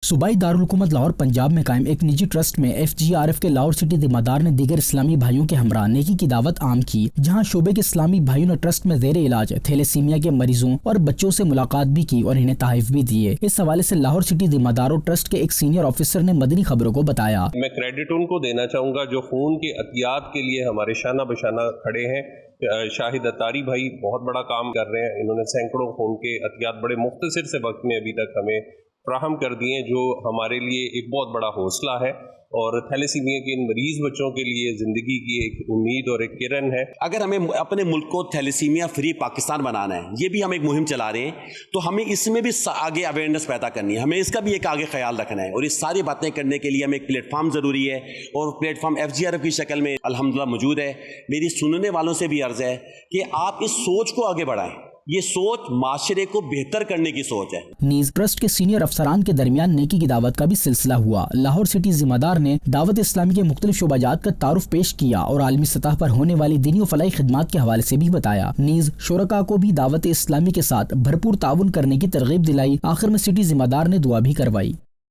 صوبائی دارالحکومت لاہور پنجاب میں قائم ایک نجی ٹرسٹ میں FGRF کے لاہور سٹی ذمہ دار نے دیگر اسلامی بھائیوں کے ہمراہ نیکی کی دعوت عام کی، جہاں شعبے کے اسلامی بھائیوں نے ٹرسٹ میں زیر علاج تھیلیسیمیا کے مریضوں اور بچوں سے ملاقات بھی کی اور انہیں تحائف بھی دیے۔ اس حوالے سے لاہور سٹی ذمہ داروں ٹرسٹ کے ایک سینئر آفیسر نے مدنی خبروں کو بتایا۔ میں کریڈٹ ان کو دینا چاہوں گا جو خون کے عطیات کے لیے ہمارے شانہ بشانہ کھڑے ہیں۔ شاہد اتاری بھائی بہت بڑا کام کر رہے ہیں، انہوں نے سینکڑوں خون کے عطیات بڑے مختصر سے وقت میں ابھی تک ہمیں فراہم کر دیے، جو ہمارے لیے ایک بہت بڑا حوصلہ ہے اور تھیلیسیمیا کے ان مریض بچوں کے لیے زندگی کی ایک امید اور ایک کرن ہے۔ اگر ہمیں اپنے ملک کو تھیلیسیمیا فری پاکستان بنانا ہے، یہ بھی ہم ایک مہم چلا رہے ہیں، تو ہمیں اس میں بھی آگے اویئرنیس پیدا کرنی ہے، ہمیں اس کا بھی ایک آگے خیال رکھنا ہے، اور یہ ساری باتیں کرنے کے لیے ہمیں ایک پلیٹ فارم ضروری ہے، اور پلیٹ فارم FGRF کی شکل میں الحمدللہ موجود ہے۔ میری سننے والوں سے بھی عرض ہے کہ آپ اس سوچ کو آگے بڑھائیں، یہ سوچ معاشرے کو بہتر کرنے کی سوچ ہے۔ نیز ٹرسٹ کے سینئر افسران کے درمیان نیکی کی دعوت کا بھی سلسلہ ہوا۔ لاہور سٹی ذمہ دار نے دعوت اسلامی کے مختلف شعبہ جات کا تعارف پیش کیا اور عالمی سطح پر ہونے والی دینی و فلاحی خدمات کے حوالے سے بھی بتایا۔ نیز شرکاء کو بھی دعوت اسلامی کے ساتھ بھرپور تعاون کرنے کی ترغیب دلائی۔ آخر میں سٹی ذمہ دار نے دعا بھی کروائی۔